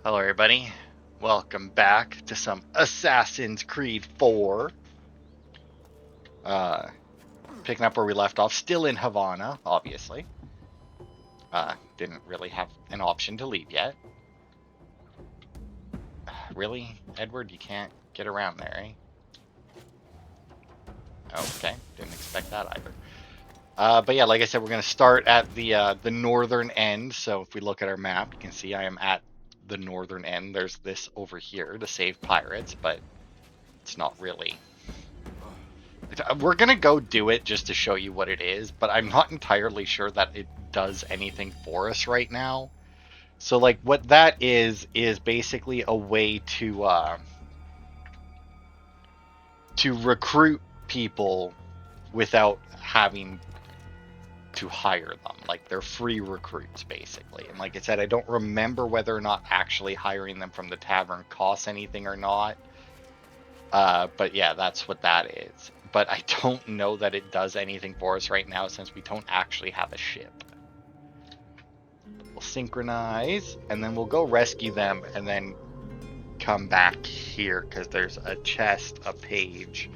Hello everybody, welcome back to some Assassin's Creed 4. Uh, Picking up where we left off, still in Havanna, obviously. Didn't really have an option to leave yet. Really, Edward, you can't get around there, eh? Okay, didn't expect that either. But yeah, like I said, we're going to start at the northern end. So if we look at our map, you can see I am at the northern end. There's this over here to save pirates, but it's not really. We're gonna go do it just to show you what it is, but I'm not entirely sure that it does anything for us right now. So like what that is basically a way to recruit people without having to hire them. Like they're free recruits basically. And like I said, I don't remember whether or not actually hiring them from the tavern costs anything or not. But yeah, that's what that is. But I don't know that it does anything for us right now since we don't actually have a ship. We'll synchronize, and then we'll go rescue them, and then come back here, because there's a chest, a page,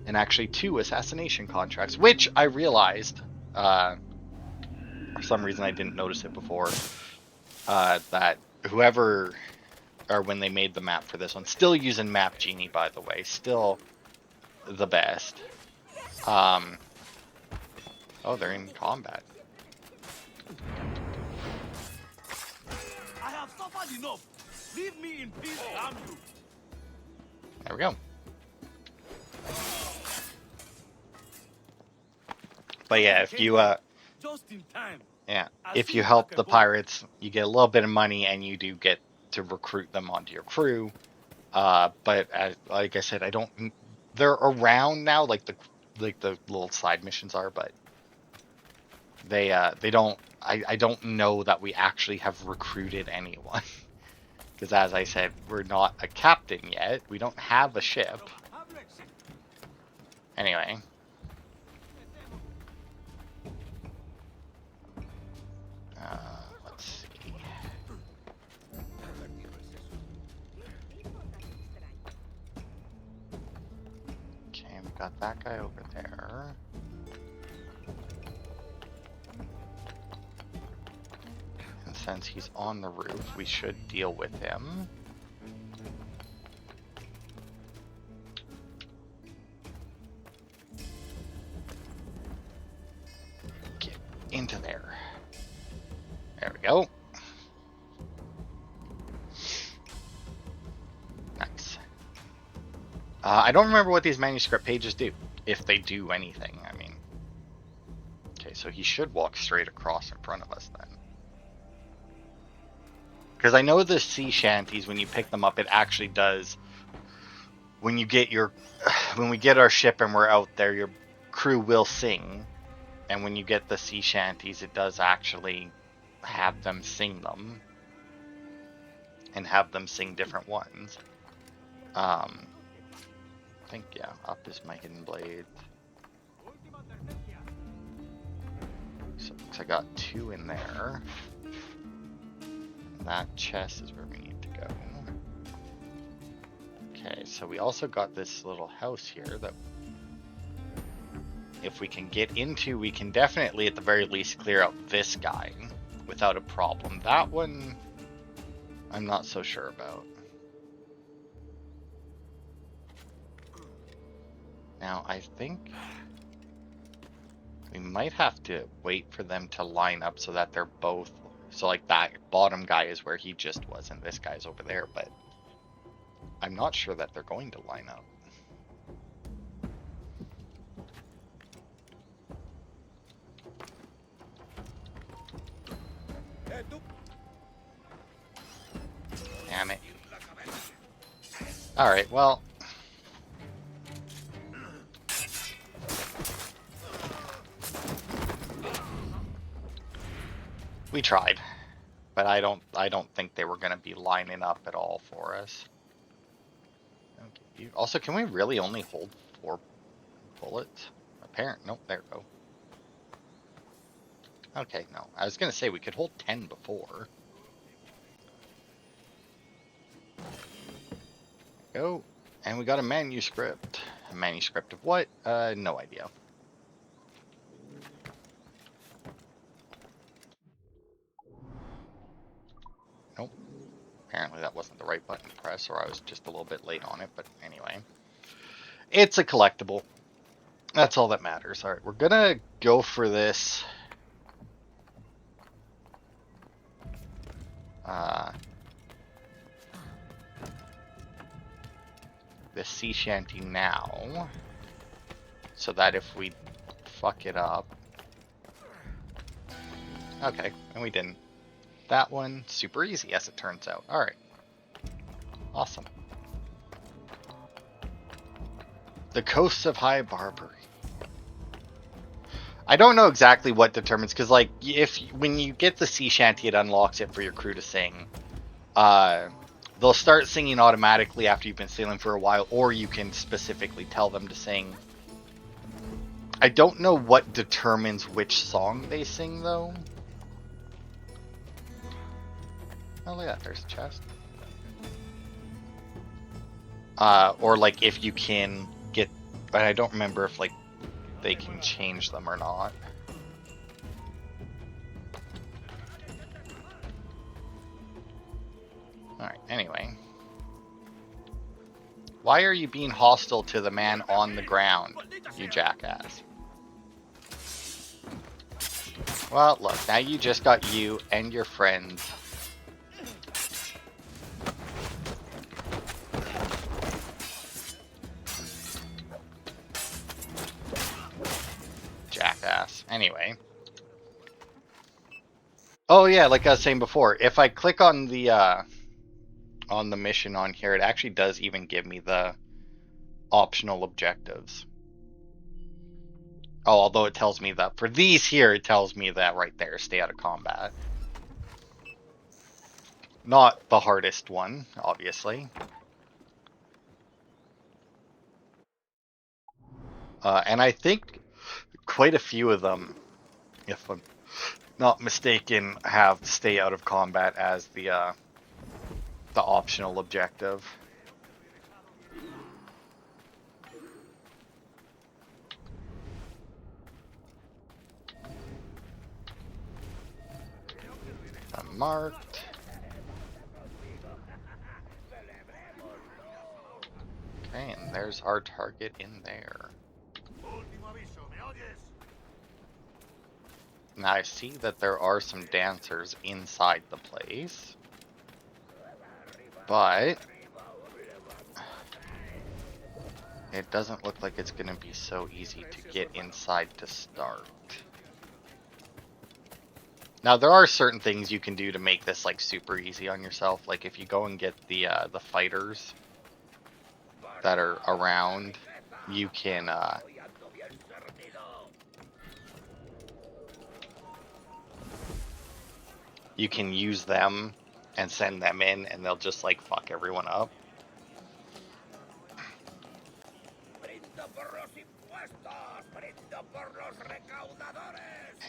and actually 2 assassination contracts, which I realized, for some reason I didn't notice it before, that whoever, or when they made the map for this one, still using Map Genie, by the way, still the best. Oh, they're in combat. I have suffered enough. Leave me in peace, damn you. There we go. But yeah, if you just in time. if you help the pirates, you get a little bit of money, and you do get to recruit them onto your crew. But like I said, I don't. They're around now, like the little side missions are, but they don't. I don't know that we actually have recruited anyone. Because as I said, we're not a captain yet. We don't have a ship. Anyway. Let's see. Okay, we got that guy over there. And since he's on the roof, we should deal with him. Get into there. There we go. Nice. I don't remember what these manuscript pages do, if they do anything. I mean, okay, so he should walk straight across in front of us then. Because I know the sea shanties, when you pick them up, it actually does. When you get when we get our ship and we're out there, your crew will sing. And when you get the sea shanties, it does actually have them sing them. And have them sing different ones. I think, yeah, up is my hidden blade. So it looks like I got 2 in there. And that chest is where we need to go. Okay, so we also got this little house here that if we can get into, we can definitely at the very least clear out this guy without a problem. That one, I'm not so sure about. Now, I think we might have to wait for them to line up so that they're both, so like that bottom guy is where he just was and this guy's over there, but I'm not sure that they're going to line up. Damn it. Alright, well. We tried. But I don't think they were going to be lining up at all for us. Okay. Also, can we really only hold 4 bullets? Apparent. Nope, there we go. Okay, no. I was going to say we could hold 10 before. Go. And we got a manuscript. A manuscript of what? No idea. Nope. Apparently that wasn't the right button to press, or I was just a little bit late on it, but anyway. It's a collectible. That's all that matters. Alright, we're gonna go for this. This sea shanty now. So that if we fuck it up. Okay, and we didn't. That one, super easy as it turns out. Alright. Awesome. The coasts of High Barbary. I don't know exactly what determines, because like when you get the sea shanty, it unlocks it for your crew to sing. They'll start singing automatically after you've been sailing for a while, or you can specifically tell them to sing. I don't know what determines which song they sing though. Oh look at that, there's a chest. Or like if you can get, but I don't remember if like they can change them or not. Alright, anyway. Why are you being hostile to the man on the ground, you jackass? Well, look, now you just got you and your friends. Jackass. Anyway. Oh yeah, like I was saying before, if I click on the mission on here, it actually does even give me the optional objectives. Oh, although it tells me that for these here, it tells me that right there, stay out of combat. Not the hardest one, obviously. And I think quite a few of them, if I'm not mistaken, have stay out of combat as the optional objective. Marked. Okay, and there's our target in there. Now I see that there are some dancers inside the place, but it doesn't look like it's going to be so easy to get inside to start. Now there are certain things you can do to make this like super easy on yourself. Like if you go and get the fighters that are around, you can use them and send them in, and they'll just like fuck everyone up.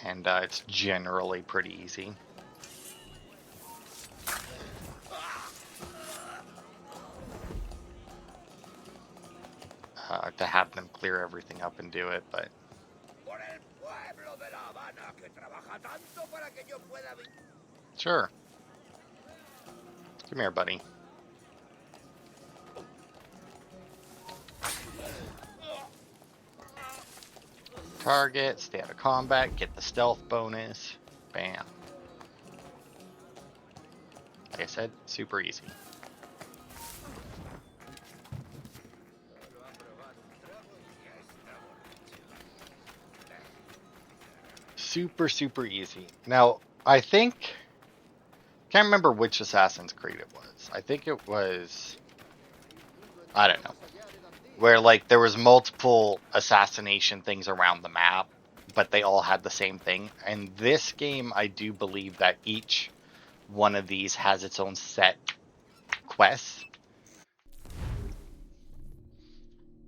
And it's generally pretty easy. To have them clear everything up and do it, but sure. Come here, buddy. Target, stay out of combat, get the stealth bonus. Bam. Like I said, super easy. Super easy. Now, I think, can't remember which Assassin's Creed it was. I think it was, I don't know, where like there was multiple assassination things around the map, but they all had the same thing. In this game, I do believe that each one of these has its own set quests.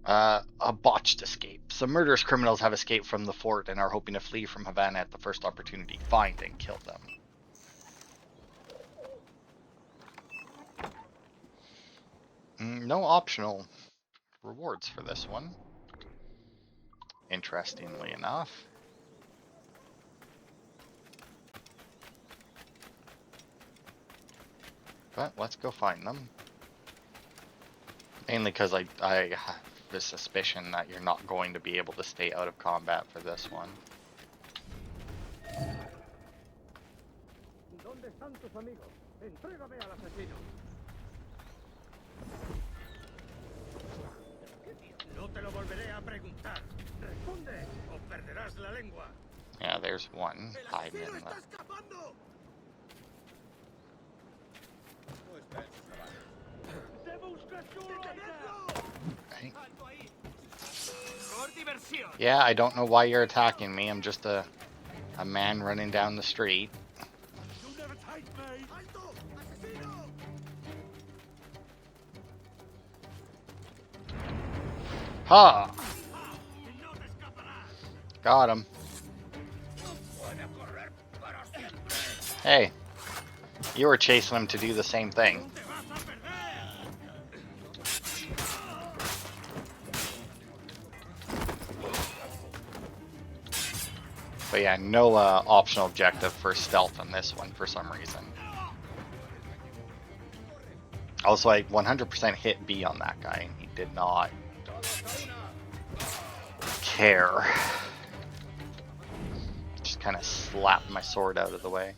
A botched escape. Some murderous criminals have escaped from the fort and are hoping to flee from Havanna at the first opportunity. Find and kill them. no optional rewards for this one, interestingly enough. But let's go find them. Mainly because I have the suspicion that you're not going to be able to stay out of combat for this one. ¿Dónde están tus amigos? Entrégame al asesino. No te lo volveré a preguntar. Responde o perderás la lengua. Yeah, there's one hiding in the... escapando! Right. Yeah, I don't know why you're attacking me. I'm just a man running down the street. Ha! Got him. Hey, you were chasing him to do the same thing. But yeah, no optional objective for stealth on this one for some reason. Also, I 100% hit B on that guy, and he did not care. Just kind of slapped my sword out of the way.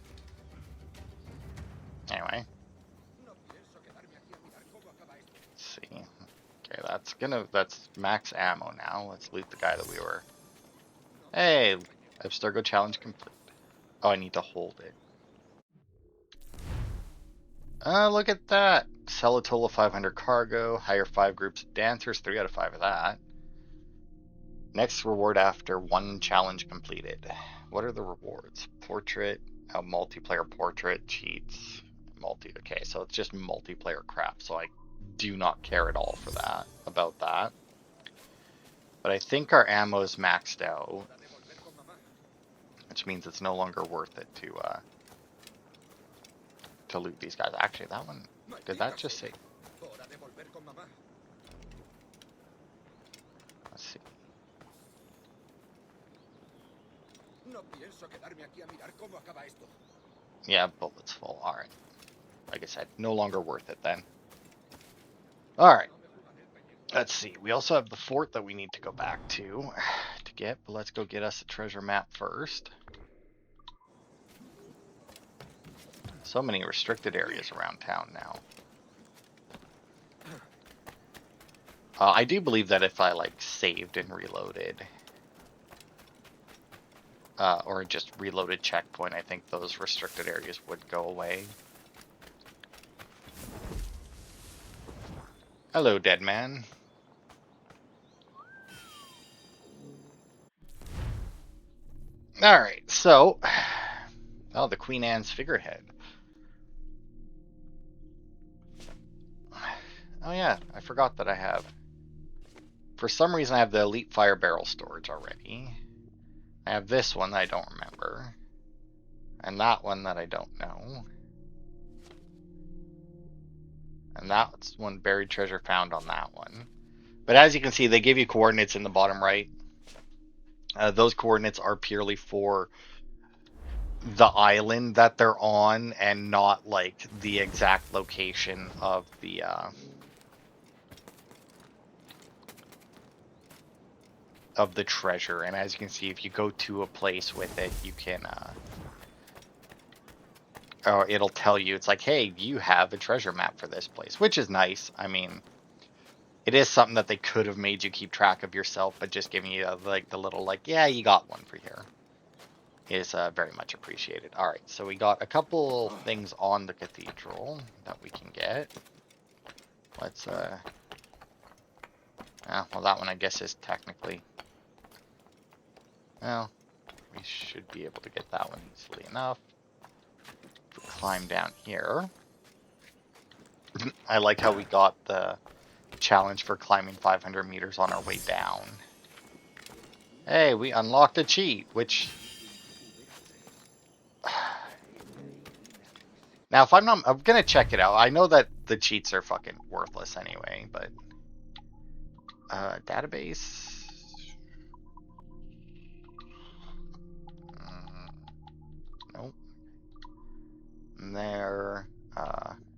Anyway. Let's see. Okay, that's max ammo now. Let's loot the guy that we were... Hey! Abstergo challenge complete. Oh, I need to hold it. Look at that! Sell a total of 500 cargo, hire 5 groups of dancers, 3 out of 5 of that. Next reward after 1 challenge completed. What are the rewards? Portrait, multiplayer portrait, cheats, okay, so it's just multiplayer crap, so I do not care at all for that, about that. But I think our ammo is maxed out, which means it's no longer worth it to loot these guys. Actually, that one, did that just say? Let's see. Yeah, bullets full. Alright. Like I said, no longer worth it then. Alright. Let's see. We also have the fort that we need to go back to get, but let's go get us a treasure map first. So many restricted areas around town now. I do believe that if I like saved and reloaded, or just reloaded checkpoint, I think those restricted areas would go away. Hello, dead man. Alright, so... Oh, the Queen Anne's figurehead. Oh yeah, I forgot that I have... For some reason I have the Elite Fire Barrel storage already. I have this one that I don't remember. And that one that I don't know. And that's one buried treasure found on that one. But as you can see, they give you coordinates in the bottom right. Those coordinates are purely for the island that they're on and not like the exact location of the treasure. And as you can see, if you go to a place with it, you can or it'll tell you, it's like, hey, you have a treasure map for this place, which is nice. I mean, it is something that they could have made you keep track of yourself, but just giving you like the little like, yeah, you got one for here is very much appreciated. All right, so we got a couple things on the cathedral that we can get. Let's well, that one I guess is technically, well, we should be able to get that one easily enough. If we climb down here, I like how we got the challenge for climbing 500 meters on our way down. Hey, we unlocked a cheat, which... Now, if I'm not, I'm gonna check it out. I know that the cheats are fucking worthless anyway, but database. Nope. And there.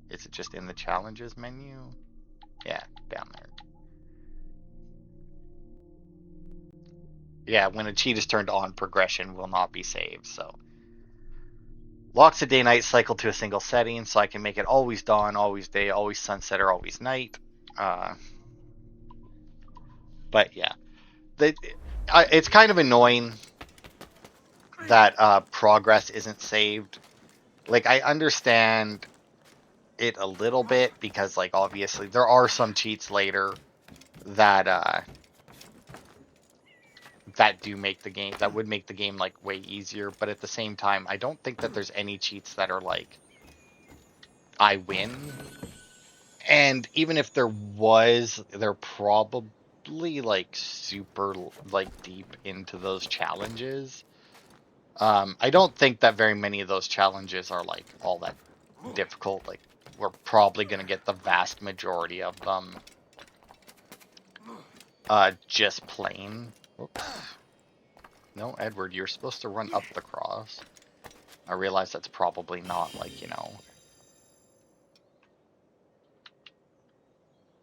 Is it just in the challenges menu? Yeah, down there. Yeah, when a cheat is turned on, progression will not be saved. So locks the day-night cycle to a single setting, so I can make it always dawn, always day, always sunset, or always night. But yeah, it's kind of annoying that progress isn't saved. Like, I understand it a little bit because, like, obviously there are some cheats later that that do make the game, that would make the game like way easier, but at the same time I don't think that there's any cheats that are like I win. And even if there was, they're probably like super like deep into those challenges. I don't think that very many of those challenges are like all that difficult. Like, we're probably gonna get the vast majority of them just plain. Oops. No, Edward, you're supposed to run up the cross. I realize that's probably not like, you know,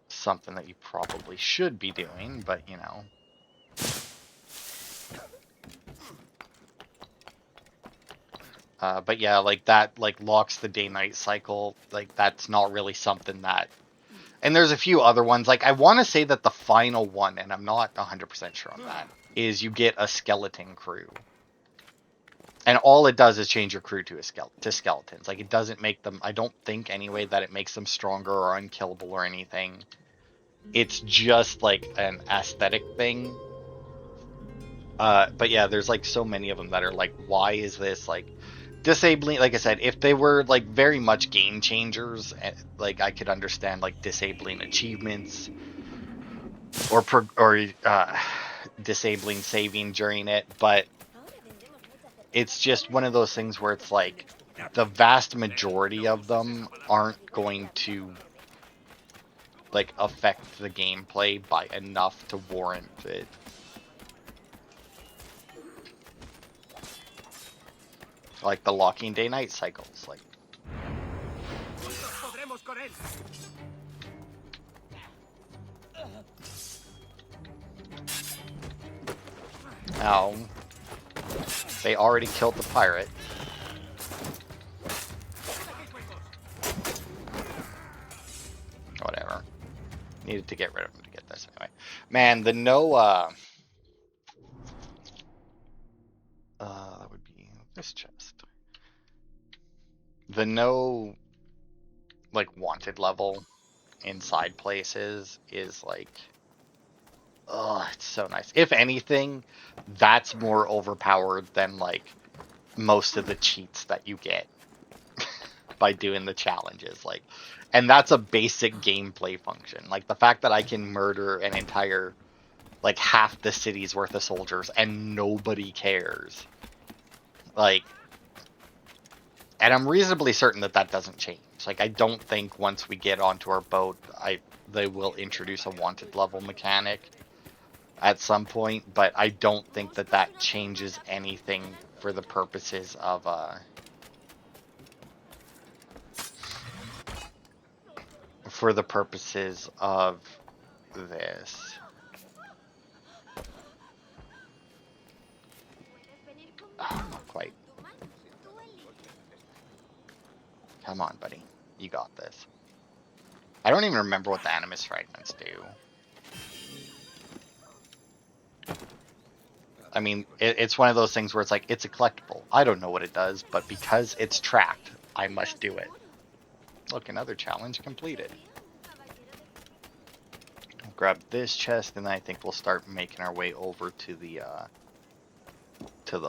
something that you probably should be doing, but you know. But yeah, like that, like locks the day-night cycle. Like, that's not really something that. And there's a few other ones. Like, I want to say that the final one, and I'm not 100% sure on that, is you get a skeleton crew. And all it does is change your crew to skeletons. Like, it doesn't make them, I don't think anyway that it makes them stronger or unkillable or anything. It's just like an aesthetic thing. But yeah, there's like so many of them that are like, why is this like disabling? Like I said, if they were like very much game changers, like I could understand like disabling achievements or disabling saving during it, but it's just one of those things where it's like the vast majority of them aren't going to like affect the gameplay by enough to warrant it. Like the locking day-night cycles, like. Now, they already killed the pirate. Whatever. Needed to get rid of him to get this anyway. Man, the no, that would be this chest. The no, like, wanted level inside places is like, oh, it's so nice. If anything, that's more overpowered than like most of the cheats that you get by doing the challenges. Like, and that's a basic gameplay function. Like, the fact that I can murder an entire, like, half the city's worth of soldiers and nobody cares. Like, and I'm reasonably certain that that doesn't change. Like, I don't think once we get onto our boat, they will introduce a wanted level mechanic at some point, but I don't think that that changes anything for the purposes of this. Oh, not quite. Come on, buddy. You got this. I don't even remember what the animus fragments do. I mean, it's one of those things where it's like, it's a collectible. I don't know what it does, but because it's tracked, I must do it. Look, another challenge completed. I'll grab this chest, and then I think we'll start making our way over to the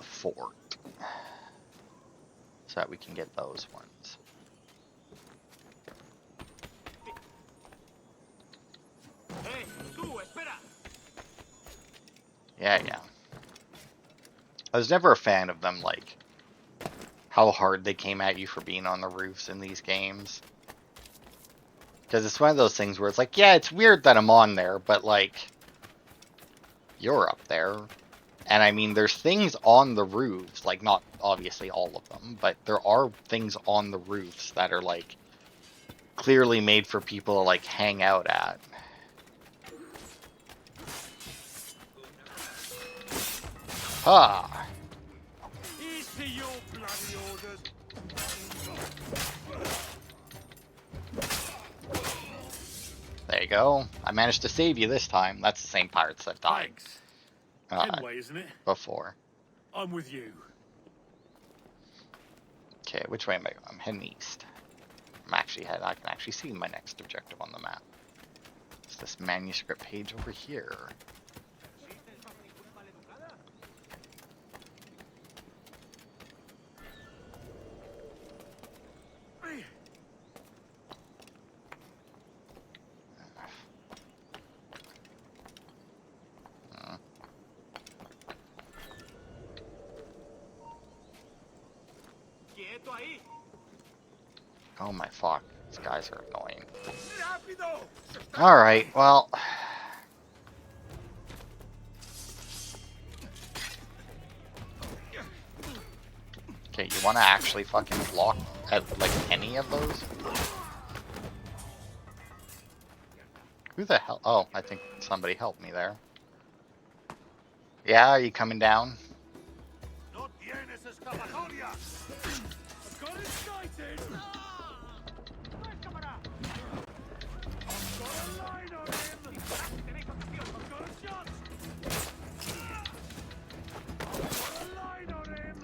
fort, so that we can get those ones. Yeah. I was never a fan of them, like, how hard they came at you for being on the roofs in these games. Because it's one of those things where it's like, yeah, it's weird that I'm on there, but like, you're up there. And I mean, there's things on the roofs, like not obviously all of them, but there are things on the roofs that are like clearly made for people to like hang out at. Ha! Easy, you bloody orders. There you go. I managed to save you this time. That's the same pirates that died Thanks. Kenway, isn't it? before. I'm with you. Okay, which way am I going? I'm heading east. I can actually see my next objective on the map. It's this manuscript page over here. Oh my fuck. These guys are annoying. Alright, well. Okay, you want to actually fucking block at like any of those? Who the hell? Oh, I think somebody helped me there. Yeah, are you coming down?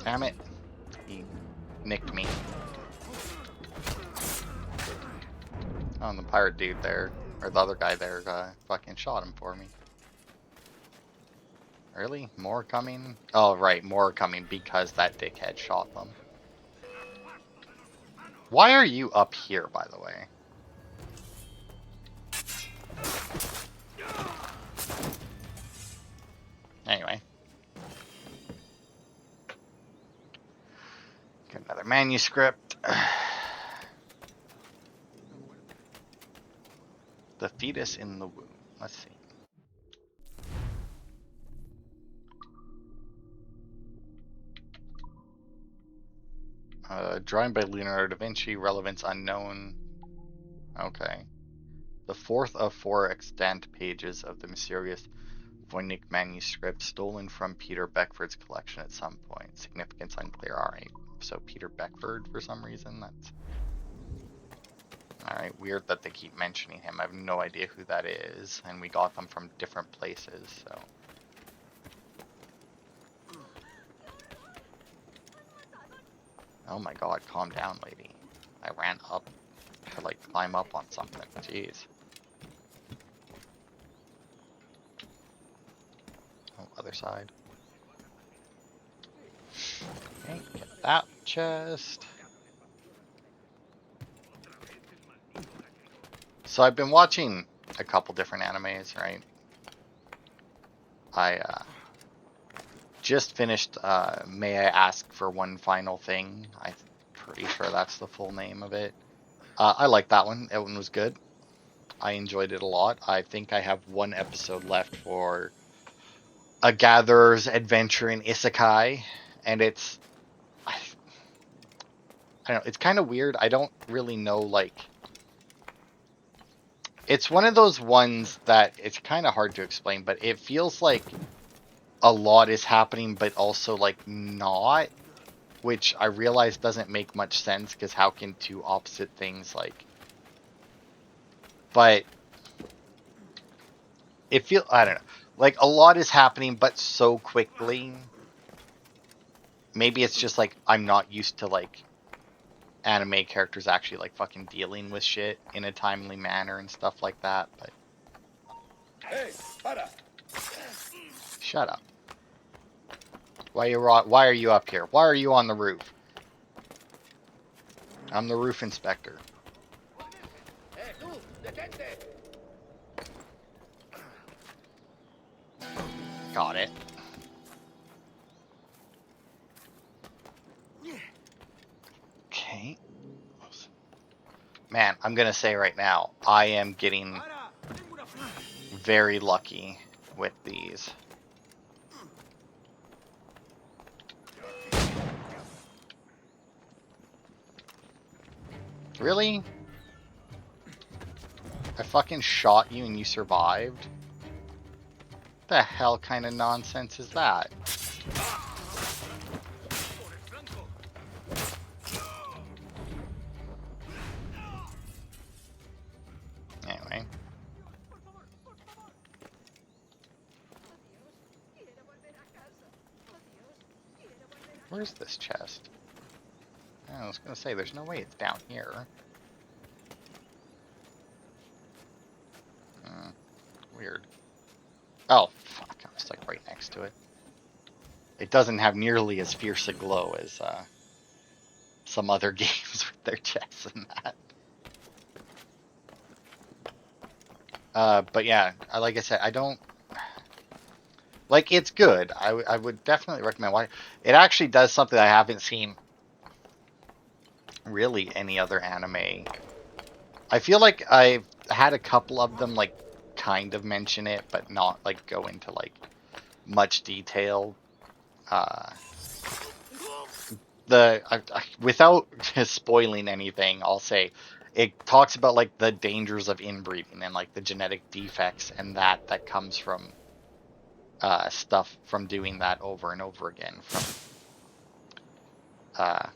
Damn it. He nicked me. Oh, and the pirate dude there, or the other guy there, fucking shot him for me. Really? More coming? Oh, right, more coming because that dickhead shot them. Why are you up here, by the way? Anyway. Get another manuscript. The fetus in the womb. Let's see. Drawing by Leonardo da Vinci, relevance unknown. Okay. The fourth of 4 extant pages of the mysterious Voynich manuscript stolen from Peter Beckford's collection at some point. Significance unclear. Alright. So Peter Beckford for some reason? That's... Alright, weird that they keep mentioning him. I have no idea who that is. And we got them from different places, so... Oh my god, calm down, lady. I ran up to, like, climb up on something. Jeez. Oh, other side. Okay, get that chest. So I've been watching a couple different animes, right? I just finished May I Ask for One Final Thing. I'm pretty sure that's the full name of it. I like that one. That one was good. I enjoyed it a lot. I think I have one episode left for a gatherer's adventure in Isekai, and it's... I don't know, it's kind of weird. I don't really know, like... It's one of those ones that it's kind of hard to explain, but it feels like a lot is happening, but also like not, which I realize doesn't make much sense because how can two opposite things like... But it feels, I don't know, like a lot is happening, but so quickly. Maybe it's just like I'm not used to like anime characters actually like fucking dealing with shit in a timely manner and stuff like that, but... Hey, para. Shut up. Why are you up here? Why are you on the roof? I'm the roof inspector. Hey, tú, detente. Got it. Man, I'm gonna say right now, I am getting Ahora, tengo una plan. very lucky with these. Really? I fucking shot you and you survived? The hell kind of nonsense is that? Por el flanco. Anyway. Where's this chest? I was gonna say, there's no way it's down here. Weird. Oh, fuck, I was like right next to it. It doesn't have nearly as fierce a glow as some other games with their chests and that. But yeah, like I said, I don't... Like, it's good. I would definitely recommend watching. It actually does something I haven't seen really any other anime. I feel like I've had a couple of them, like, kind of mention it, but not, like, go into, like, much detail. Without spoiling anything, I'll say it talks about, like, the dangers of inbreeding and, like, the genetic defects and that comes from stuff from doing that over and over again, from I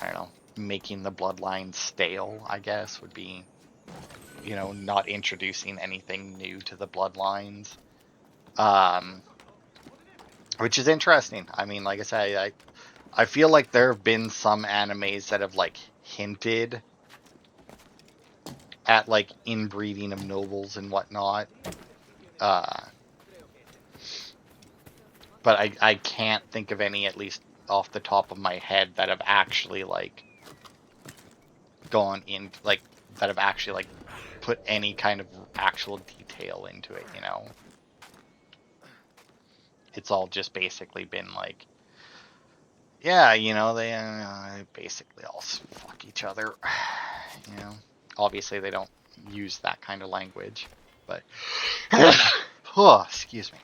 don't know, making the bloodline stale, I guess, would be, you know, not introducing anything new to the bloodlines. Which is interesting. I mean, like I say, I feel like there have been some animes that have, like, hinted at, like, inbreeding of nobles and whatnot. But I can't think of any, at least off the top of my head, that have actually, like, gone in, like, that have actually, like, put any kind of actual detail into it, you know? It's all just basically been like, yeah, you know, they basically all fuck each other, you know? Obviously they don't use that kind of language, but oh, excuse me.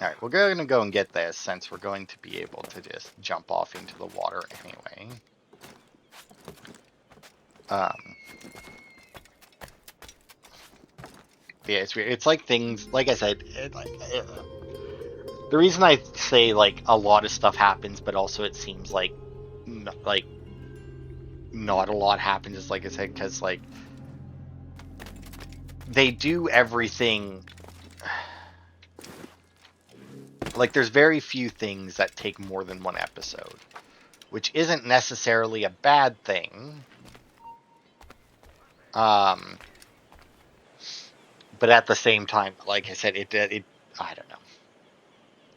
Alright, we're gonna go and get this since we're going to be able to just jump off into the water anyway. Yeah, it's weird. It's like things, like I said, the reason I say, like, a lot of stuff happens, but also it seems like not a lot happens, is, like I said, because, like, they do everything. Like, there's very few things that take more than one episode, which isn't necessarily a bad thing. But at the same time, like I said, it I don't know.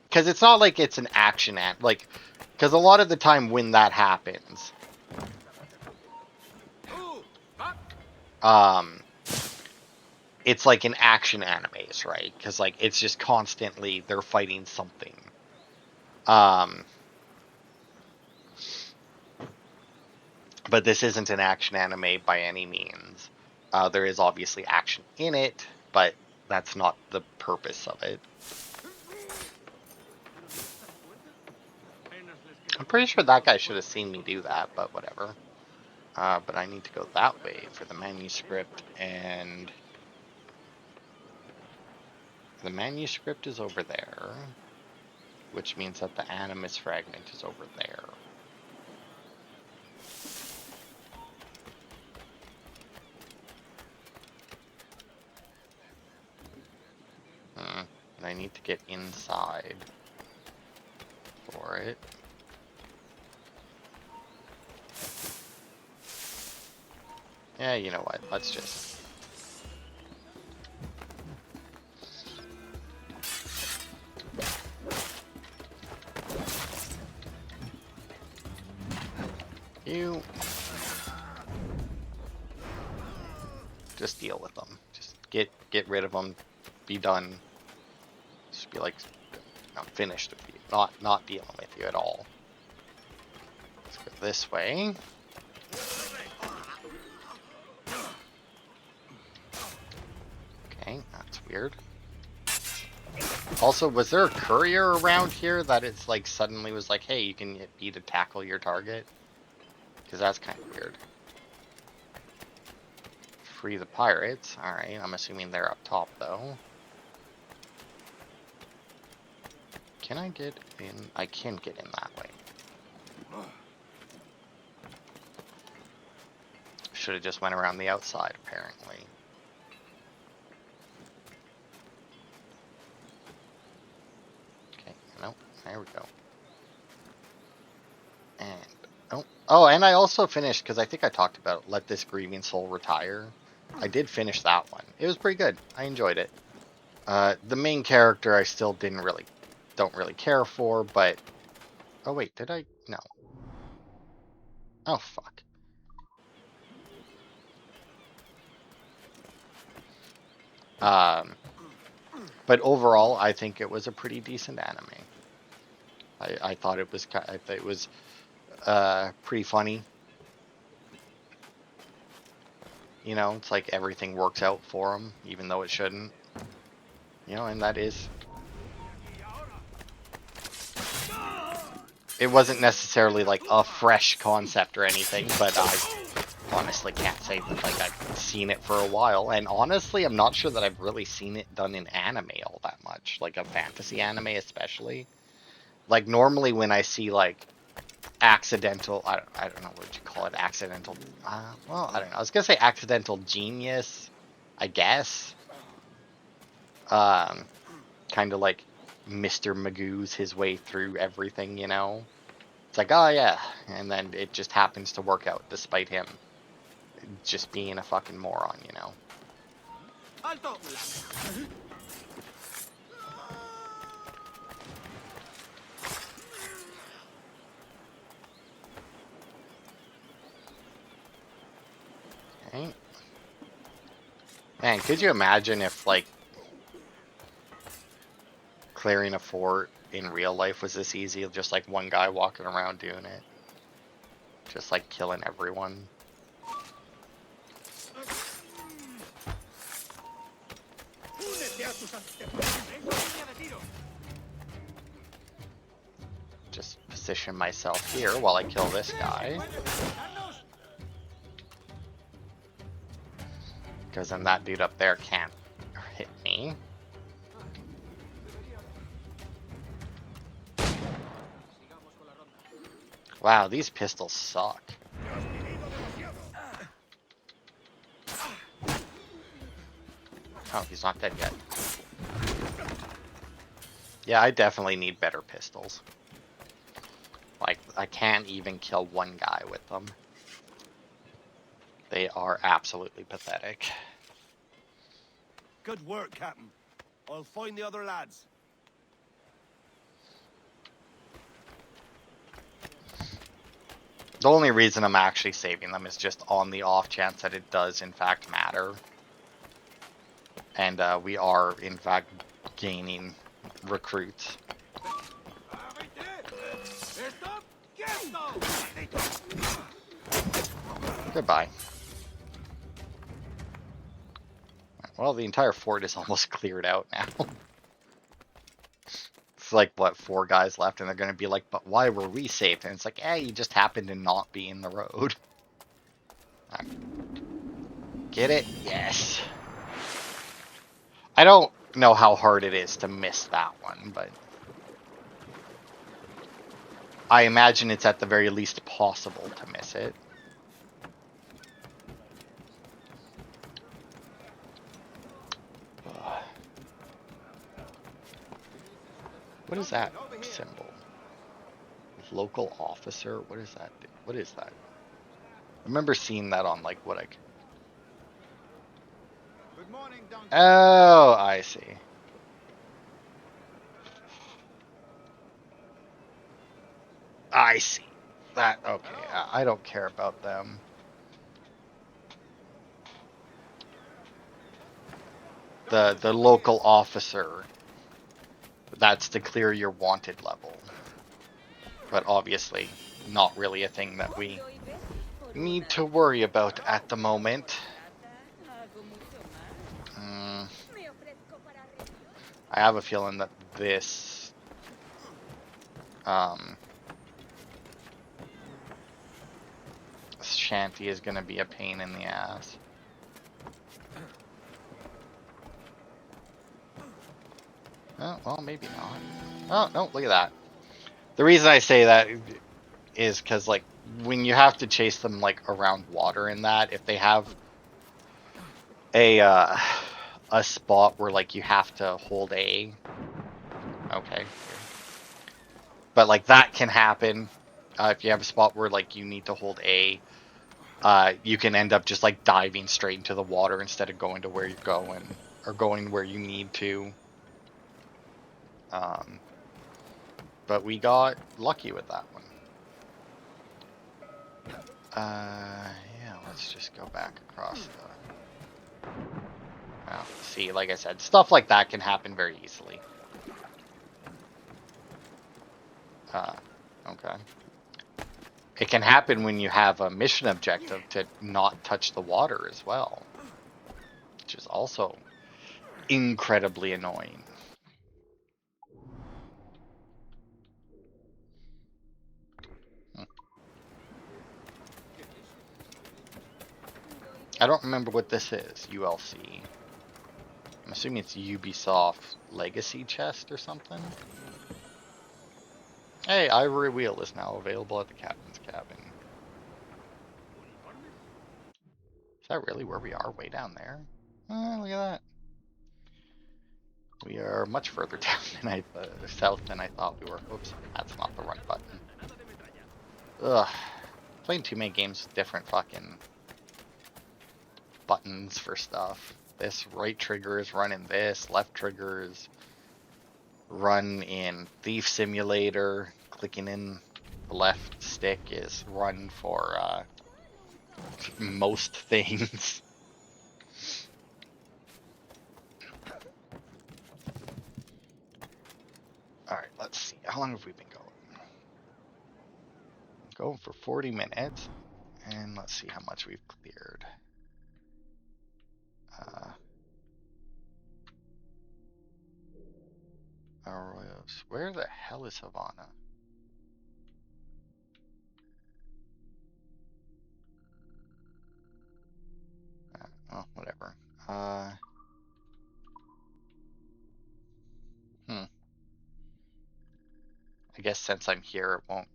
Because it's not like it's an action act, like, because a lot of the time when that happens, it's like in action animes, right? Because, like, it's just constantly they're fighting something. But this isn't an action anime by any means. There is obviously action in it, but that's not the purpose of it. I'm pretty sure that guy should have seen me do that, but whatever. But I need to go that way for the manuscript, and the manuscript is over there, which means that the animus fragment is over there. And I need to get inside for it. Yeah, you know what? Let's just... You... Just deal with them. Just get rid of them. Be done. Just be like, I'm finished with you. Not dealing with you at all. Let's go this way. Okay, that's weird. Also, was there a courier around here that it's like suddenly was like, hey, you can hit B to tackle your target? Because that's kind of weird. Free the pirates. Alright, I'm assuming they're up top though. Can I get in? I can get in that way. Should have just went around the outside, apparently. Okay, nope, there we go. And, and I also finished, because I think I talked about Let This Grieving Soul Retire. I did finish that one. It was pretty good. I enjoyed it. The main character I still don't really care for, but... Oh wait, did I? No. Oh, fuck. But overall, I think it was a pretty decent anime. I thought it was pretty funny. You know, it's like everything works out for him, even though it shouldn't. You know, and that is... It wasn't necessarily like a fresh concept or anything, but I honestly can't say that like I've seen it for a while. And honestly, I'm not sure that I've really seen it done in anime all that much, like a fantasy anime especially. Like normally when I see like accidental, I don't know what you call it, accidental, well, I don't know. I was gonna say accidental genius, I guess. Kind of like Mr. Magoo's his way through everything, you know? It's like, oh yeah, and then it just happens to work out despite him just being a fucking moron, you know? Alto. Right? Man, could you imagine if, like, clearing a fort in real life was this easy? Just, like, one guy walking around doing it. Just, like, killing everyone. Just position myself here while I kill this guy. Because then that dude up there can't hit me. Wow, these pistols suck. Oh, he's not dead yet. Yeah, I definitely need better pistols. Like, I can't even kill one guy with them. They are absolutely pathetic. Good work, Captain. I'll find the other lads. The only reason I'm actually saving them is just on the off chance that it does in fact matter. And we are in fact gaining recruits. Goodbye. Well, the entire fort is almost cleared out now. It's like, what, 4 guys left, and they're going to be like, but why were we saved? And it's like, you just happened to not be in the road. Get it? Yes. I don't know how hard it is to miss that one, but I imagine it's at the very least possible to miss it. What is that symbol? Local officer? What is that? What is that? I remember seeing that on like what I could... Good morning, Donkey. Oh, I see. I see. That, okay. I don't care about them. The local officer. That's to clear your wanted level. But obviously, not really a thing that we need to worry about at the moment. I have a feeling that this shanty is going to be a pain in the ass. Oh, well, maybe not. Oh, no, look at that. The reason I say that is because, like, when you have to chase them, like, around water in that, if they have a spot where, like, you have to hold A. Okay. But, like, that can happen. If you have a spot where, like, you need to hold A, you can end up just, like, diving straight into the water instead of going to where you're going, or going where you need to. But we got lucky with that one. Yeah, let's just go back across the... Well, see, like I said, stuff like that can happen very easily. Okay. It can happen when you have a mission objective to not touch the water as well, which is also incredibly annoying. I don't remember what this is, ULC. I'm assuming it's Ubisoft Legacy Chest or something. Hey, Ivory Wheel is now available at the captain's cabin. Is that really where we are? Way down there? Look at that. We are much further down than south than I thought we were. Oops, that's not the run button. Ugh. Playing too many games with different fucking buttons for stuff. This right trigger is running this, left trigger is run in Thief Simulator. Clicking in the left stick is run for most things. Alright, let's see. How long have we been going? Going for 40 minutes. And let's see how much we've cleared. Arroyos. Where the hell is Havanna? Well, whatever. I guess since I'm here, it won't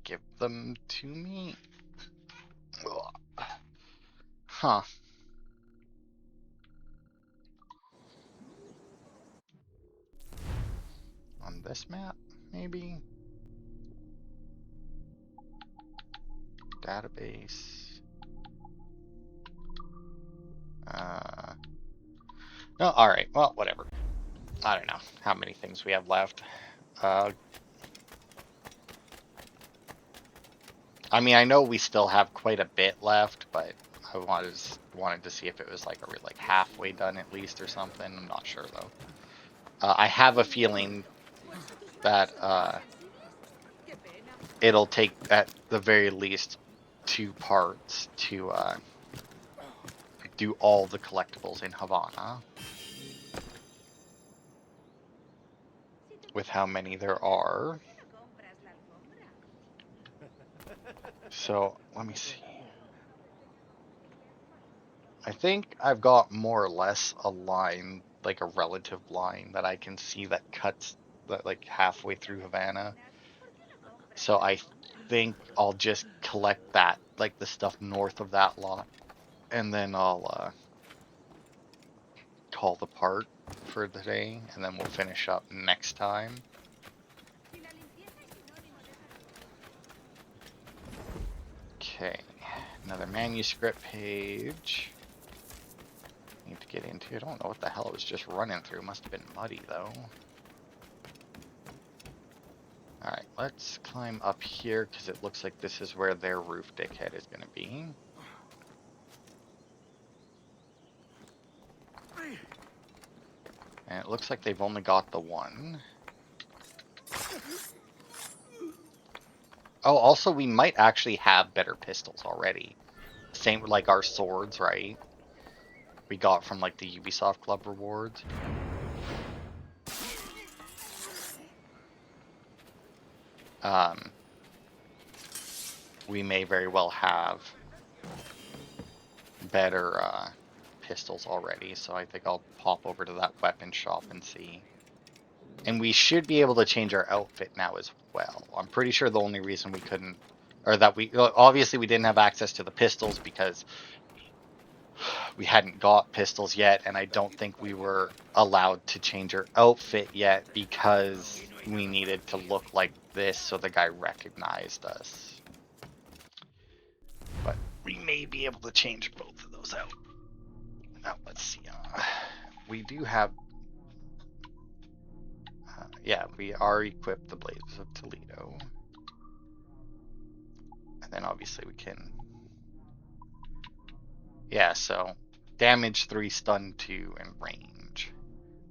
give them to me. Ugh. Huh. On this map, maybe? Database. No, alright. Well, whatever. I don't know how many things we have left. I mean, I know we still have quite a bit left, but I wanted to see if it was like, are we like halfway done at least or something? I'm not sure though. I have a feeling that it'll take at the very least 2 parts to do all the collectibles in Havanna. With how many there are. So, let me see. I think I've got more or less a line, like a relative line that I can see that cuts like halfway through Havanna. So I think I'll just collect that, like the stuff north of that lot, and then I'll call the part for today, and then we'll finish up next time. Okay, another manuscript page. Need to get into. I don't know what the hell it was just running through. Must have been muddy though. Alright, let's climb up here because it looks like this is where their roof dickhead is going to be. And it looks like they've only got the one. Oh, also we might actually have better pistols already. Same with like our swords, right? We got from like the Ubisoft Club rewards. um, we may very well have better pistols already. So I think I'll pop over to that weapon shop and see. And we should be able to change our outfit now as well. I'm pretty sure the only reason we couldn't, or that we, obviously we didn't have access to the pistols because we hadn't got pistols yet, and I don't think we were allowed to change our outfit yet because we needed to look like this so the guy recognized us. But we may be able to change both of those out. Now, let's see. We do have... yeah, we are equipped the Blades of Toledo. And then obviously we can... yeah, so damage 3, stun 2, and range.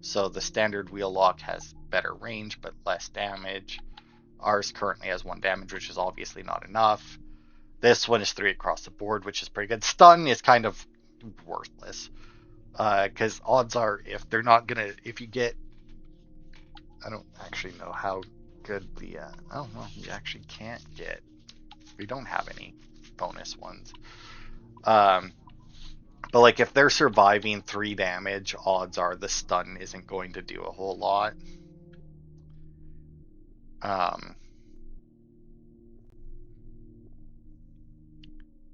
So the standard wheel lock has better range but less damage. Ours currently has 1 damage, which is obviously not enough. This one is 3 across the board, which is pretty good. Stun is kind of worthless. Because odds are, if they're not gonna... if you get... I don't actually know how good the... oh, well, you actually can't get... we don't have any bonus ones. But like if they're surviving 3 damage, odds are the stun isn't going to do a whole lot.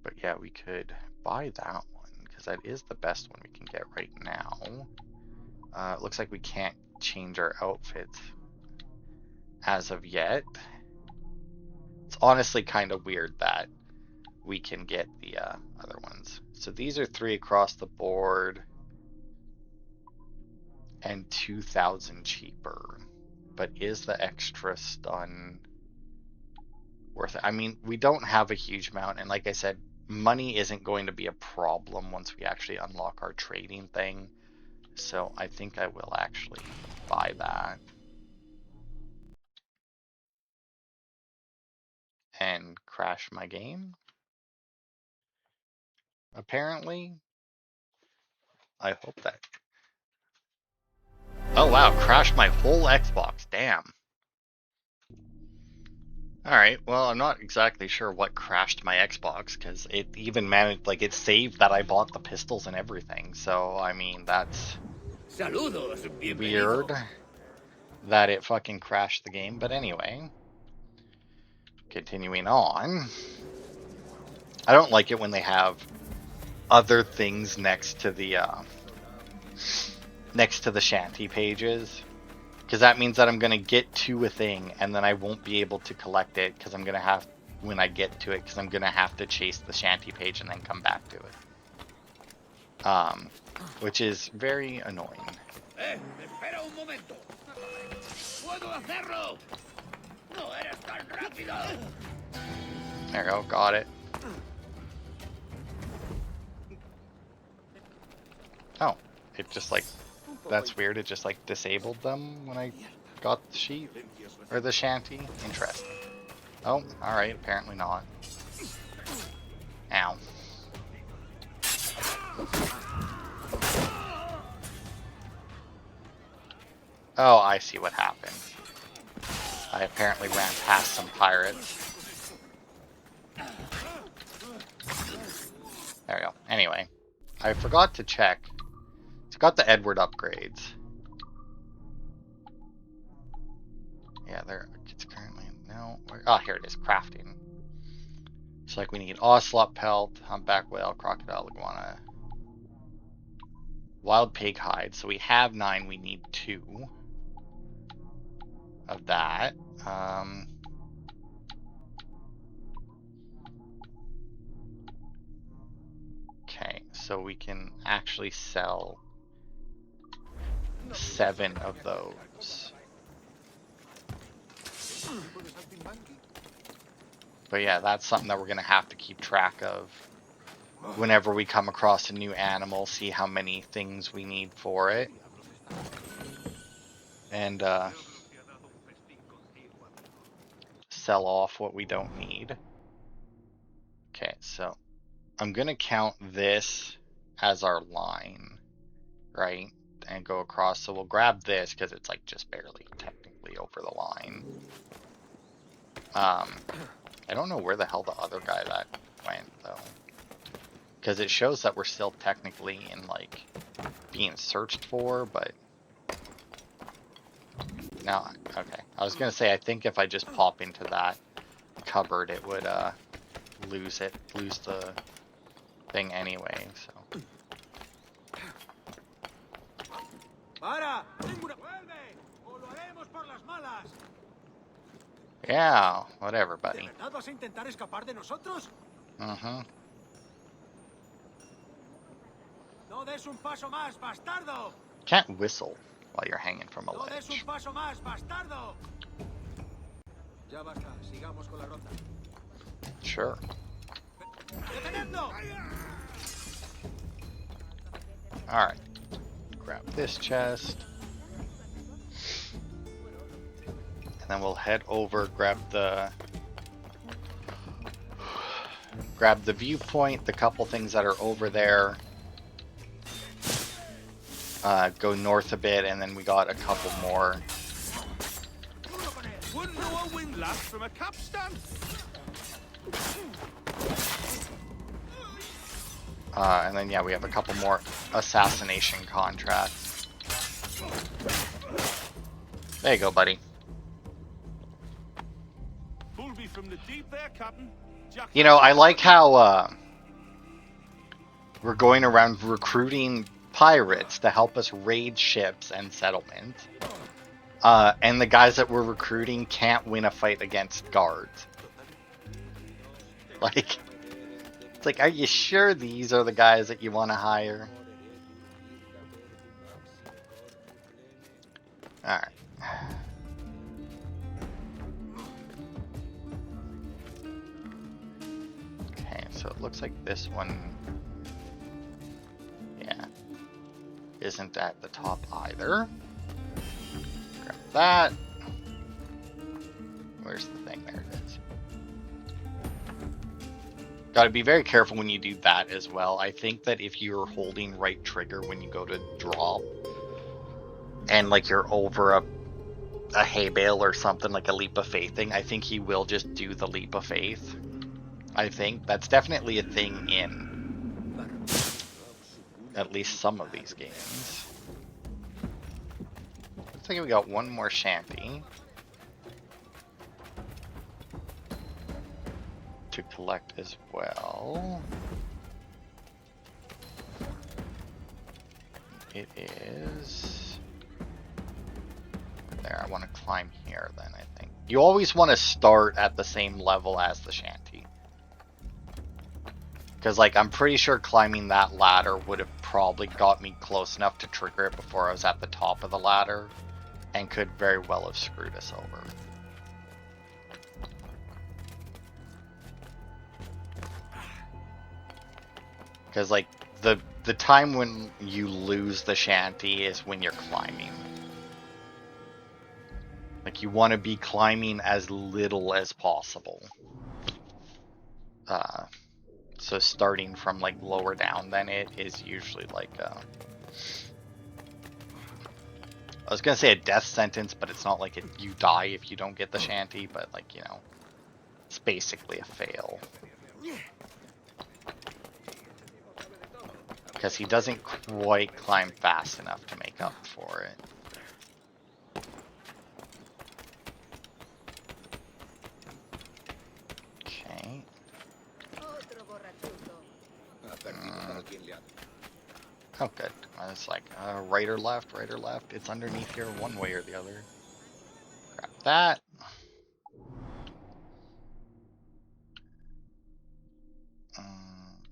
But yeah, we could buy that one because that is the best one we can get right now. It looks like we can't change our outfits as of yet. It's honestly kind of weird that we can get the other ones. So these are 3 across the board and 2,000 cheaper. But is the extra stun worth it? I mean, we don't have a huge amount, and like I said, money isn't going to be a problem once we actually unlock our trading thing. So I think I will actually buy that. And crash my game. Apparently. I hope that... oh wow, crashed my whole Xbox, damn. Alright, well, I'm not exactly sure what crashed my Xbox, because it even managed, like, it saved that I bought the pistols and everything, so, I mean, that's... Saludos, weird that it fucking crashed the game, but anyway. Continuing on. I don't like it when they have other things next to the shanty pages. Because that means that I'm going to get to a thing and then I won't be able to collect it because I'm going to have, when I get to it, because I'm going to have to chase the shanty page and then come back to it. Which is very annoying. Espera un momento. Puedo hacerlo. No eres tan rápido. There we go, got it. Oh, it just like, that's weird, it just like disabled them when I got the sheet, or the shanty. Interesting. Oh, alright, apparently not. Ow. Oh, I see what happened. I apparently ran past some pirates. There we go. Anyway, I forgot to check. It's got the Edward upgrades. Yeah, it's currently, no. Oh, here it is, crafting. So like we need ocelot pelt, humpback whale, crocodile, iguana, wild pig hide. So we have 9, we need 2 of that. Okay, so we can actually sell 7 of those. But yeah, that's something that we're going to have to keep track of whenever we come across a new animal, see how many things we need for it. And sell off what we don't need. Okay, so I'm going to count this as our line, right? And go across. So we'll grab this because it's like just barely technically over the line. I don't know where the hell the other guy that went, though. Because it shows that we're still technically in, like, being searched for, but... No, okay. I was gonna say, I think if I just pop into that cupboard, it would, lose the thing anyway, so... ¡Para! ¡Tengo una... ¡Vuelve! ¡O lo haremos por las malas! Yeah, whatever, ¿De buddy. verdad vas a intentar escapar de nosotros? Mm-hmm. ¡No des un paso más, bastardo! Can't whistle while you're hanging from a ¡No des un ledge. paso más, bastardo! Ya basta, sigamos con la ronda. Sure. ¡Detenedlo! Alright. Grab this chest. And then we'll head over, grab the viewpoint, the couple things that are over there. Go north a bit, and then we got a couple more. Wouldn't know a win last from a capstan. And then, yeah, we have a couple more assassination contracts. There you go, buddy. From the deep there, Captain. You know, I like how we're going around recruiting pirates to help us raid ships and settlements. And the guys that we're recruiting can't win a fight against guards. Like, it's like, are you sure these are the guys that you want to hire? Alright. Okay, so it looks like this one, yeah, isn't at the top either. Grab that. Where's the thing? There it is. Gotta be very careful when you do that as well. I think that if you're holding right trigger when you go to drop, and like you're over a hay bale or something, like a leap of faith thing, I think he will just do the leap of faith. I think that's definitely a thing in at least some of these games. Looks like we got one more shanty to collect as well. It is there. I want to climb here then, I think. You always want to start at the same level as the shanty. Because, like, I'm pretty sure climbing that ladder would have probably got me close enough to trigger it before I was at the top of the ladder, and could very well have screwed us over. Because, like, the time when you lose the shanty is when you're climbing. Like, you want to be climbing as little as possible. So starting from, like, lower down than it is usually, like, I was gonna say a death sentence, but it's not like you die if you don't get the shanty, but, like, you know, it's basically a fail. Because he doesn't quite climb fast enough to make up for it. Okay. Oh, good. It's like right or left, right or left. It's underneath here one way or the other. Grab that.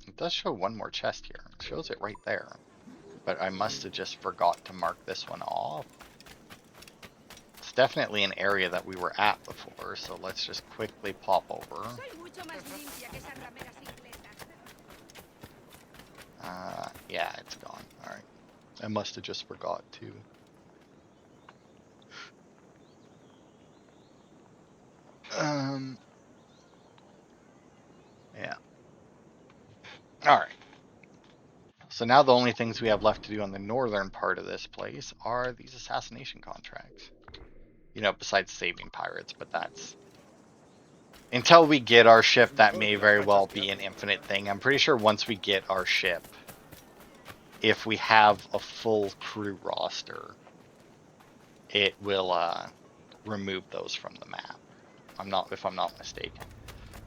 It does show one more chest here. It shows it right there. But I must have just forgot to mark this one off. It's definitely an area that we were at before, so let's just quickly pop over. Yeah, it's gone. Alright. I must have just forgot to. Yeah. Alright. So now the only things we have left to do on the northern part of this place are these assassination contracts. You know, besides saving pirates, but that's Until we get our ship, that may very well be an infinite thing. I'm pretty sure once we get our ship, if we have a full crew roster, it will remove those from the map. If I'm not mistaken.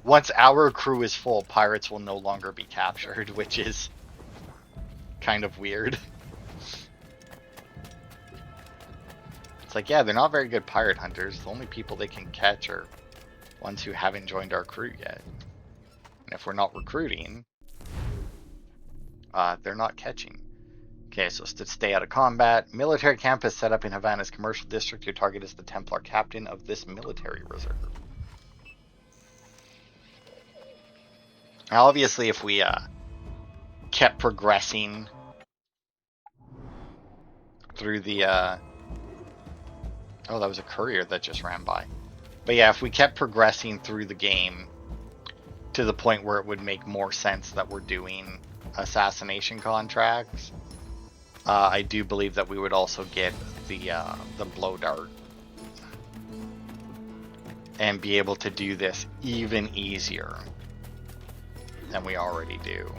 Once our crew is full, pirates will no longer be captured, which is kind of weird. It's like, yeah, they're not very good pirate hunters. The only people they can catch are ones who haven't joined our crew yet. And if we're not recruiting, they're not catching. Okay, so to stay out of combat, military camp is set up in Havana's commercial district. Your target is the Templar captain of this military reserve. Now, obviously, if we kept progressing through the oh, that was a courier that just ran by. But yeah, if we kept progressing through the game to the point where it would make more sense that we're doing assassination contracts, I do believe that we would also get the blow dart and be able to do this even easier than we already do.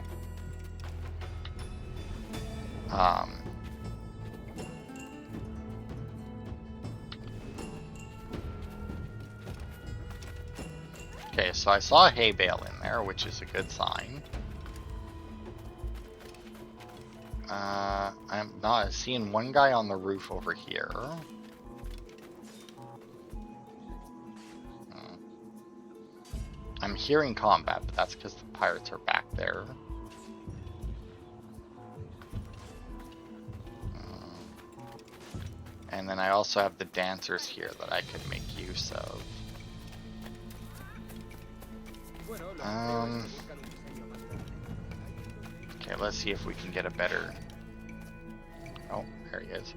Okay, so I saw a hay bale in there, which is a good sign. I'm not seeing one guy on the roof over here. I'm hearing combat, but that's because the pirates are back there. And then I also have the dancers here that I could make use of. Okay, let's see if we can get a better... Oh, there he is.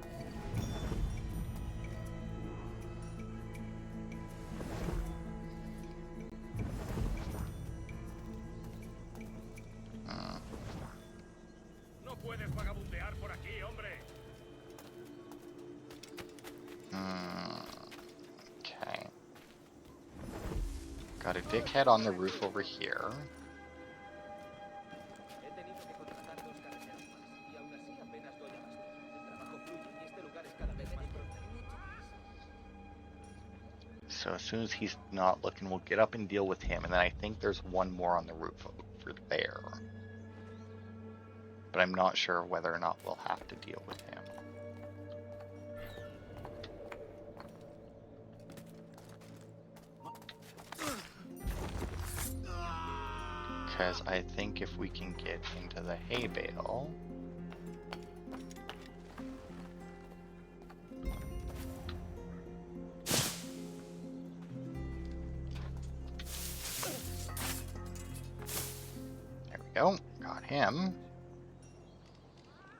No puedes vagabundear por aquí, hombre. Okay. Got a dickhead on the roof over here. So as soon as he's not looking, we'll get up and deal with him. And then I think there's one more on the roof over there. But I'm not sure whether or not we'll have to deal with him. Because I think if we can get into the hay bale... There we go, got him.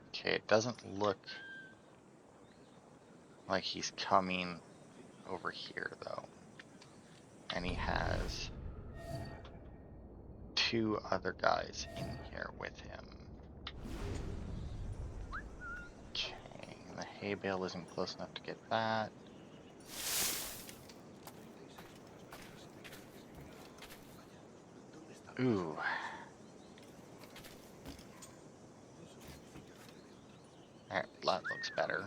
Okay, it doesn't look like he's coming over here though. And he has 2 other guys in here with him. Okay, the hay bale isn't close enough to get that. Ooh. Alright, that looks better.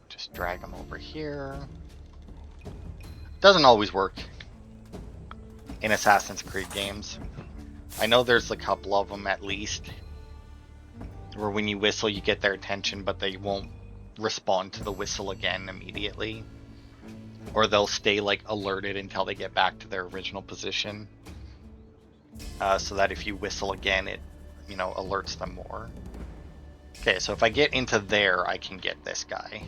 Just drag him over here. Doesn't always work in Assassin's Creed games. I know there's a couple of them at least where when you whistle you get their attention, but they won't respond to the whistle again immediately. Or they'll stay like alerted until they get back to their original position. So that if you whistle again, it, you know, alerts them more. Okay, so if I get into there, I can get this guy.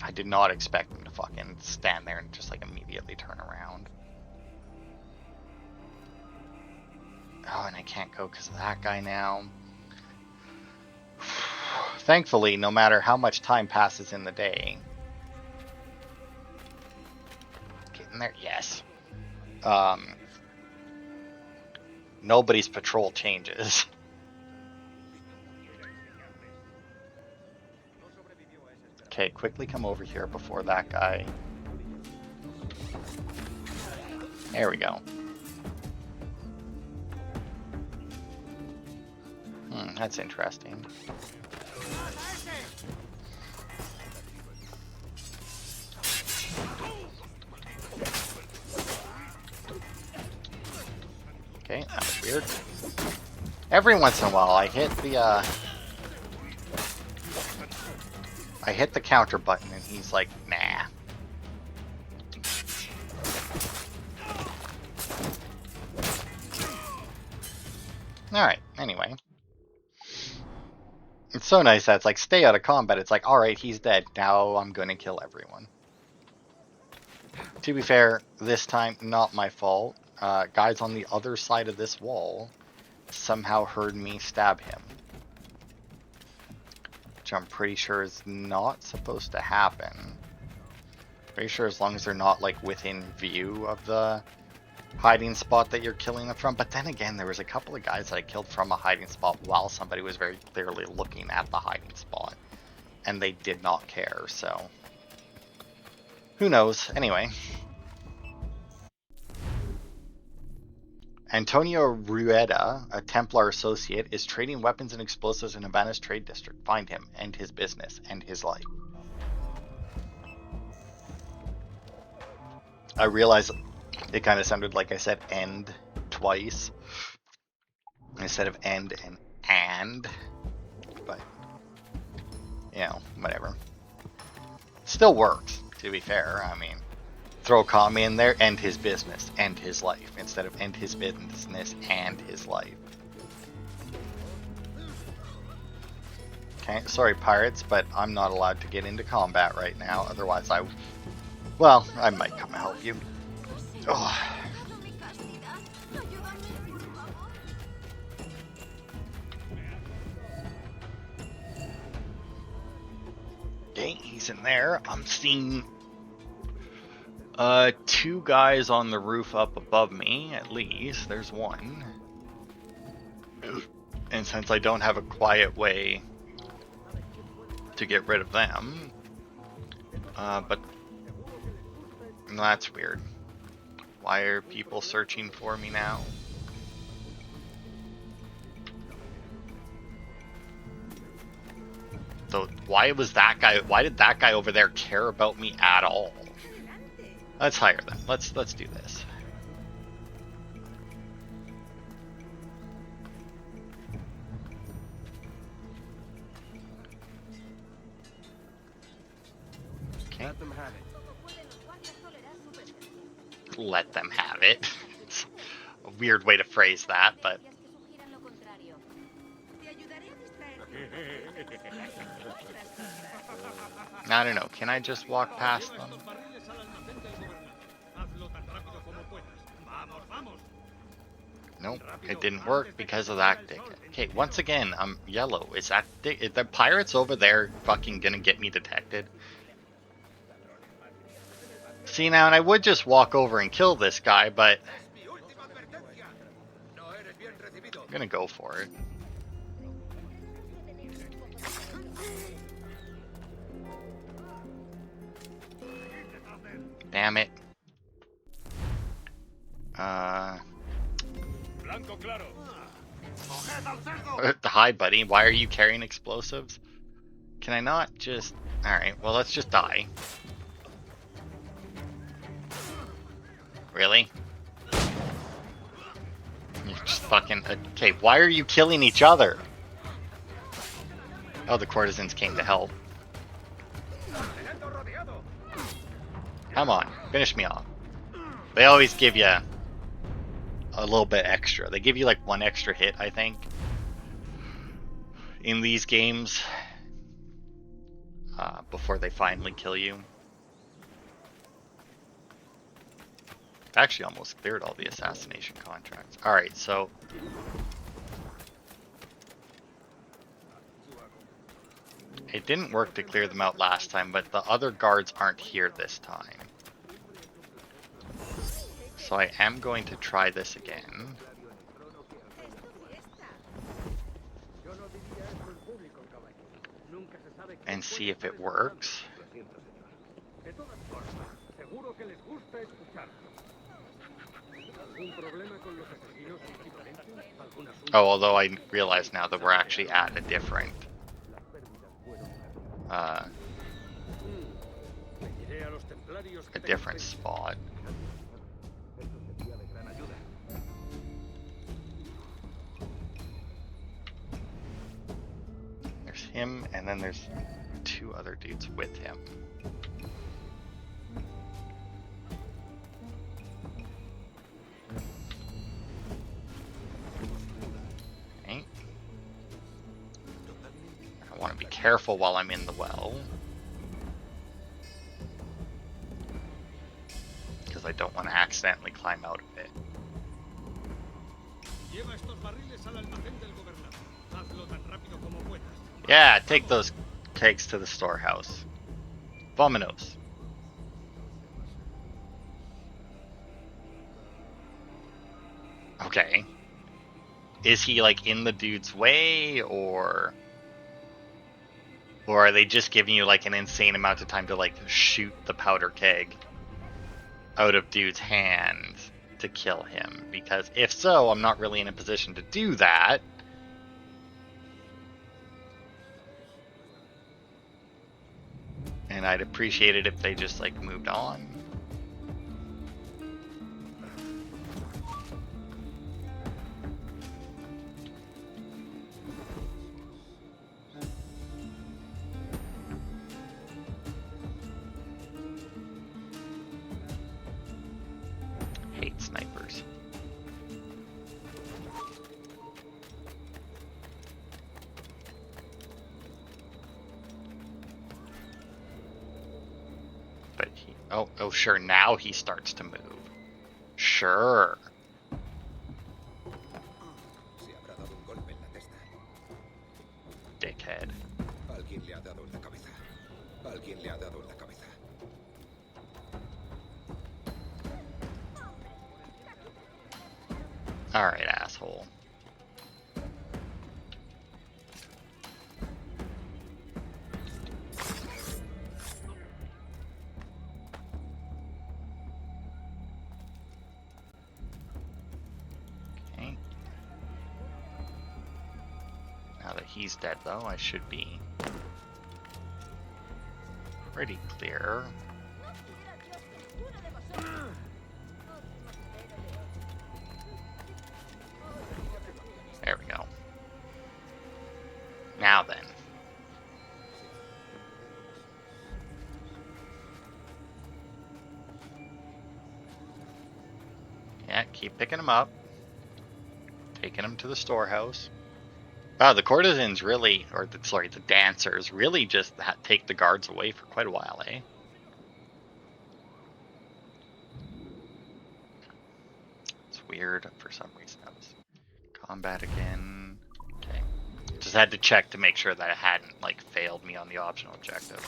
I did not expect him to fucking stand there and just like immediately turn around. Oh, and I can't go because of that guy now. Thankfully, no matter how much time passes in the day, in there? Yes. Nobody's patrol changes. Okay, quickly come over here before that guy. There we go. That's interesting. Okay, that was weird. Every once in a while, I hit the counter button, and he's like, nah. Alright, anyway. It's so nice that it's like, stay out of combat. It's like, alright, he's dead. Now I'm gonna kill everyone. To be fair, this time, not my fault. Guys on the other side of this wall somehow heard me stab him. Which I'm pretty sure is not supposed to happen. Pretty sure as long as they're not like within view of the hiding spot that you're killing them from. But then again, there was a couple of guys that I killed from a hiding spot while somebody was very clearly looking at the hiding spot. And they did not care, so... who knows? Anyway. Antonio Rueda, a Templar associate, is trading weapons and explosives in Havanna's trade district. Find him, end his business, end his life. I realize it kind of sounded like I said end twice instead of end and, but, you know, whatever. Still works, to be fair. I mean, throw a comma in there, end his business, end his life, instead of end his business and his life. Okay, sorry pirates, but I'm not allowed to get into combat right now, otherwise I might come help you. Oh. Okay, he's in there. I'm seeing two guys on the roof up above me, at least. There's one. And since I don't have a quiet way to get rid of them, but that's weird. Why are people searching for me now? So why did that guy over there care about me at all? Let's hire them. Let's do this. Okay. Let them have it. Let them have it. It's a weird way to phrase that, but I don't know. Can I just walk past them? Nope, it didn't work because of that ticket. Okay, once again, I'm yellow. Is the pirates over there fucking gonna get me detected? See now, and I would just walk over and kill this guy, but I'm gonna go for it. Damn it. Hi, buddy. Why are you carrying explosives? Can I not just... Alright, well, let's just die. Really? You're just fucking... Okay, why are you killing each other? Oh, the courtesans came to help. Come on, finish me off. They always give you a little bit extra. They give you like one extra hit, I think, in these games before they finally kill you. Actually almost cleared all the assassination contracts. Alright, so it didn't work to clear them out last time, but the other guards aren't here this time. So I am going to try this again. And see if it works. Oh, although I realize now that we're actually at a different spot. There's him, and then there's 2 other dudes with him. Okay. I want to be careful while I'm in the well, because I don't want to accidentally climb out of it. Yeah, take those kegs to the storehouse. Vominos. Okay. Is he like in the dude's way, or are they just giving you like an insane amount of time to like shoot the powder keg out of dude's hands to kill him? Because if so, I'm not really in a position to do that. And I'd appreciate it if they just like moved on. Hate snipers. But he, oh sure, now he starts to move. Sure. Dickhead. Alright, asshole. Okay. Now that he's dead, though, I should be pretty clear. There we go. Now then. Yeah, keep picking them up. Taking them to the storehouse. Wow, the courtesans really, the dancers really just take the guards away for quite a while, eh? It's weird for some reason. Combat again. Okay. Just had to check to make sure that it hadn't, like, failed me on the optional objective.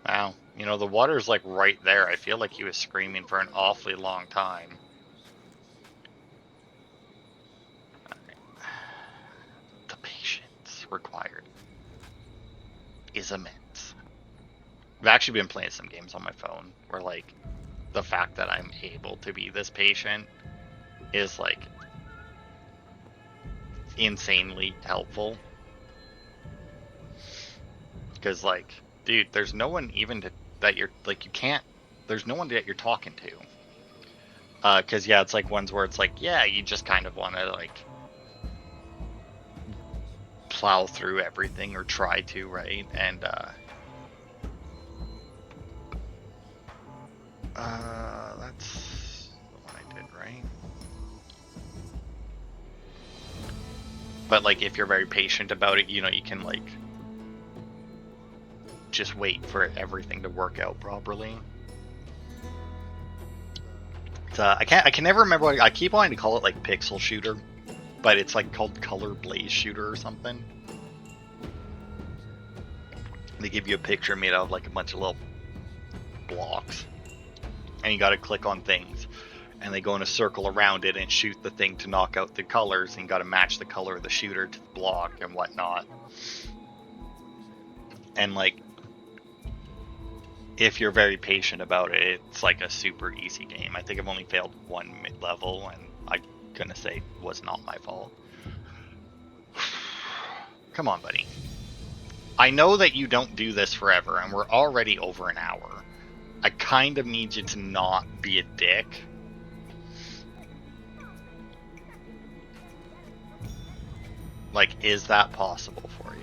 Wow. You know, the water's, like, right there. I feel like he was screaming for an awfully long time. The patience required is immense. I've actually been playing some games on my phone where, like, the fact that I'm able to be this patient is like insanely helpful. Because like, dude, there's no one even that you're like, there's no one that you're talking to. Because yeah, it's like ones where it's like, yeah, you just kind of want to like plow through everything or try to, right? And that's the one I did, right? But like, if you're very patient about it, you know, you can like just wait for everything to work out properly. I can never remember what I keep wanting to call it, like pixel shooter, but it's like called color blaze shooter or something. They give you a picture made out of like a bunch of little blocks, and you got to click on things, and they go in a circle around it and shoot the thing to knock out the colors, and you got to match the color of the shooter to the block and whatnot. And like, if you're very patient about it, it's like a super easy game. I think I've only failed one mid-level, and I'm gonna say it was not my fault. Come on, buddy. I know that you don't do this forever, and we're already over an hour. I kind of need you to not be a dick. Like, is that possible for you?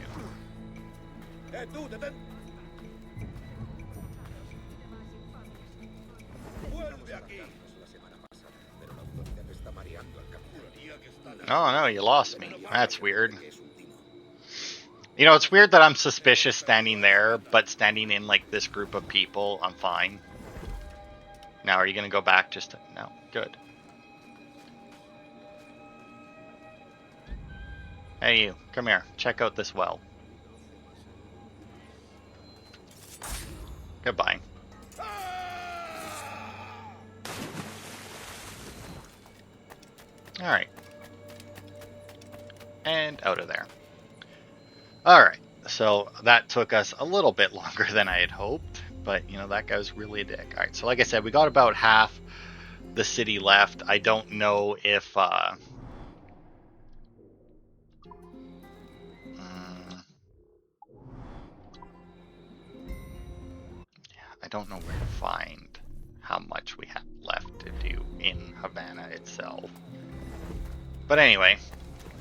Oh no, you lost me. That's weird. You know, it's weird that I'm suspicious standing there, but standing in like this group of people, I'm fine. Now, are you gonna go back just to... No, good. Hey you, come here, check out this well. Goodbye. Alright. And out of there. Alright, so that took us a little bit longer than I had hoped, but you know, that guy was really a dick. Alright, so like I said, we got about half the city left. I don't know if I don't know where to find how much we have left to do in Havanna itself. But anyway,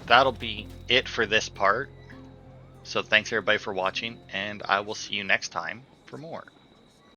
that'll be it for this part. So thanks everybody for watching, and I will see you next time for more.